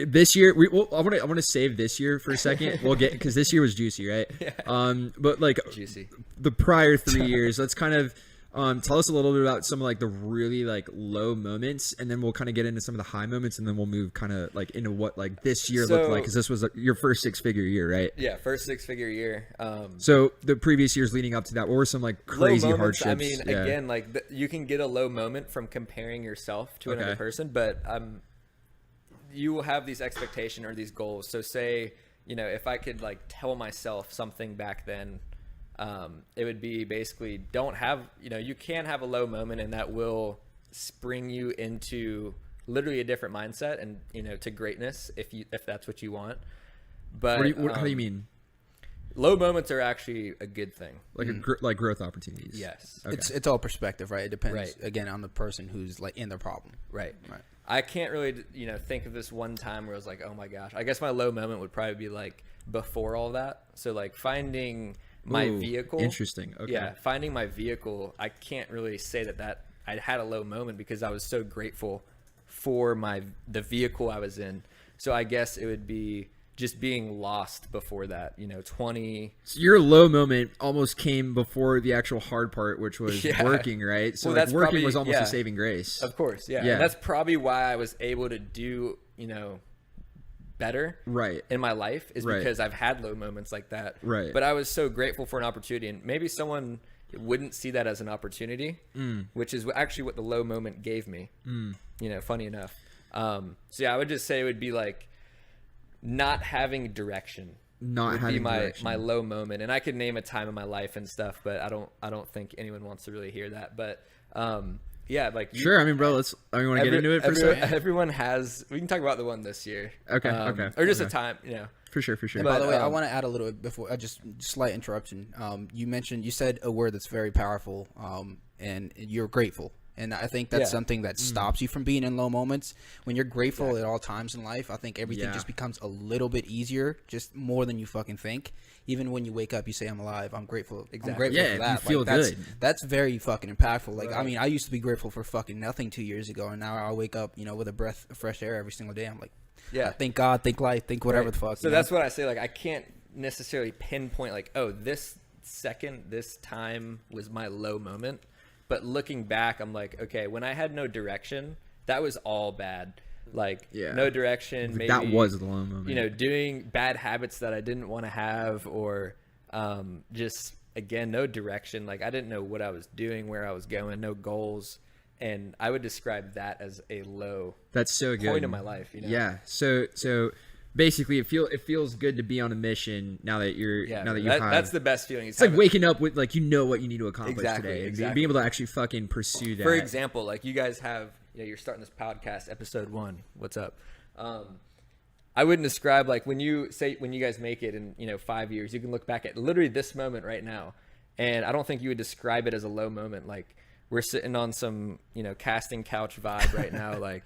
this year, I want to save this year for a second. We'll get, because this year was juicy, right? Yeah. But like juicy. The prior 3 years, let's kind of tell us a little bit about some of like the really like low moments, and then we'll kind of get into some of the high moments, and then we'll move kind of like into what like this year looked like, because this was your first 6-figure year, right? Yeah, first 6-figure year. So the previous years leading up to that, what were some like crazy low moments, hardships? I mean, again, like you can get a low moment from comparing yourself to another person, but you will have these expectations or these goals. So say, you know, if I could like tell myself something back then, it would be basically don't have, you know, you can have a low moment, and that will spring you into literally a different mindset and, you know, to greatness if that's what you want. But how do you mean? Low moments are actually a good thing. Like like growth opportunities. Yes. Okay. It's all perspective, right? It depends again on the person who's like in the problem. Right. I can't really, you know, think of this one time where I was like, oh my gosh. I guess my low moment would probably be like before all that. So like finding my vehicle. Interesting. Okay. Yeah, finding my vehicle. I can't really say that I had a low moment because I was so grateful for the vehicle I was in. So I guess it would be just being lost before that, you know, 20. So your low moment almost came before the actual hard part, which was working, right? So like working was almost a saving grace. Of course, yeah. And that's probably why I was able to do, you know, better in my life is because I've had low moments like that. Right. But I was so grateful for an opportunity, and maybe someone wouldn't see that as an opportunity, which is actually what the low moment gave me. You know, funny enough. So yeah, I would just say it would be like not having direction. My low moment, and I could name a time in my life and stuff, but I don't think anyone wants to really hear that. But yeah, like sure. I mean, bro, want to get into it for a second? Everyone has. We can talk about the one this year. Okay. Or just a time, you know. For sure. And by the way, I want to add a little bit before. Just slight interruption. You said a word that's very powerful. And you're grateful. And I think that's something that stops you from being in low moments. When you're grateful at all times in life, I think everything just becomes a little bit easier, just more than you fucking think. Even when you wake up, you say, I'm alive. I'm grateful. Exactly. I'm grateful for that. You feel good. That's very fucking impactful. Like, I mean, I used to be grateful for fucking nothing 2 years ago. And now I wake up, you know, with a breath of fresh air every single day. I'm like, thank God, thank life, think whatever the fuck. So that's what I say. Like, I can't necessarily pinpoint like, oh, this time was my low moment. But looking back, I'm like, okay, when I had no direction, that was all bad. Like, no direction. Maybe, that was the low moment. You know, doing bad habits that I didn't want to have, or just, again, no direction. Like, I didn't know what I was doing, where I was going, no goals. And I would describe that as a low point in my life. You know? Yeah. So basically, it feels good to be on a mission now that that's the best feeling. It's like waking up with like, you know what you need to accomplish today. Exactly. Being able to actually fucking pursue that. For example, like you guys have, you know, you're starting this podcast, episode 1. What's up? I wouldn't describe like when you guys make it in, you know, 5 years, you can look back at literally this moment right now, and I don't think you would describe it as a low moment. Like we're sitting on some, you know, casting couch vibe right now, like.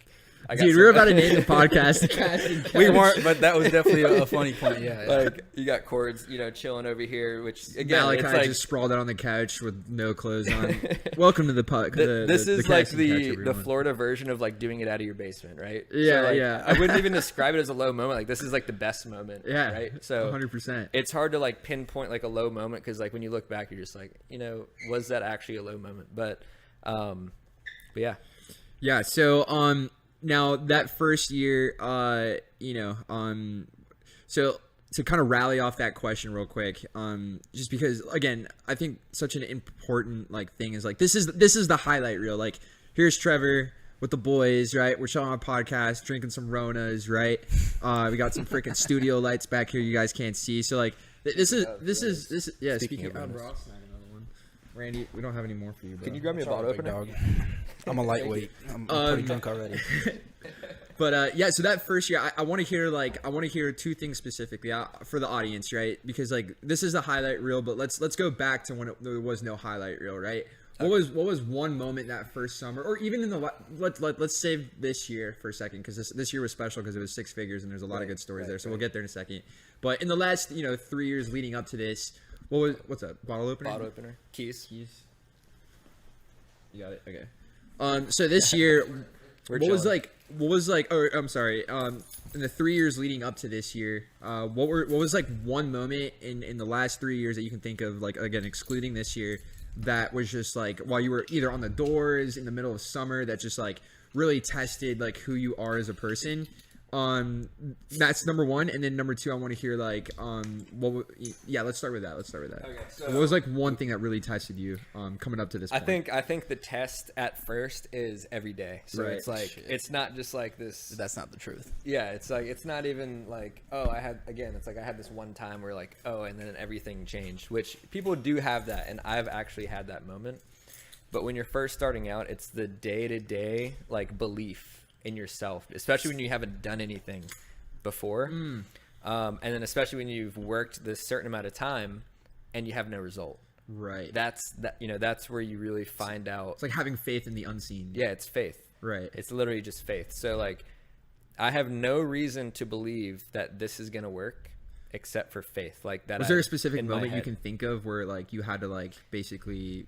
Dude, we're about to name the podcast. We weren't, but that was definitely a funny point. Yeah. Like you got Cords, you know, chilling over here, which again, Malachi it's like, just sprawled out on the couch with no clothes on. Welcome to the puck. This is like the Florida version of like doing it out of your basement, right? Yeah, so, like, yeah. I wouldn't even describe it as a low moment. Like this is like the best moment. Yeah, right. So 100%. It's hard to like pinpoint like a low moment because like when you look back, you're just like, you know, was that actually a low moment? But yeah. Yeah. So now that first year, you know, so to kind of rally off that question real quick, just because again, I think such an important like thing is like this is the highlight reel. Like here's Trevor with the boys, right? We're showing our podcast, drinking some Ronas, right? We got some freaking studio lights back here you guys can't see. So like this is yeah. Speaking of Ross, Randy, we don't have any more for you, bro. Can you grab me a bottle opener? Dog. I'm a lightweight. I'm pretty drunk already. But yeah, so that first year, I want to hear two things specifically for the audience, right? Because like this is a highlight reel, but let's go back to when there was no highlight reel, right? What was one moment that first summer, or even in the let's save this year for a second because this year was special because it was 6 figures and there's a lot of good stories there. So we'll get there in a second. But in the last 3 years leading up to this. What's that? Bottle opener? Bottle opener. Keys. You got it? Okay. So this year, What was like, or I'm sorry, in the 3 years leading up to this year, what was like one moment in the last 3 years that you can think of, like, again, excluding this year, that was just like, while you were either on the doors in the middle of summer, that just like really tested like who you are as a person? That's number one. And then number two, I want to hear like, let's start with that. Okay, so what was like one thing that really tested you, coming up to this point? I think the test at first is every day. So it's like, it's not just like this. That's not the truth. Yeah. It's like, it's not even like, oh, I had this one time where like, oh, and then everything changed, which people do have that. And I've actually had that moment. But when you're first starting out, it's the day-to-day like belief in yourself, especially when you haven't done anything before. And then especially when you've worked this certain amount of time and you have no result. Right. That's where you really find out. It's like having faith in the unseen. Yeah, it's faith. Right. It's literally just faith. So like, I have no reason to believe that this is going to work except for faith. Like that. Was there a specific moment you can think of where like you had to like basically,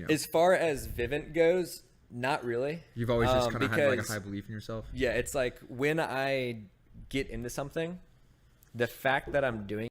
as far as Vivint goes, not really. You've always just kind of had like a high belief in yourself. Yeah, it's like when I get into something, the fact that I'm doing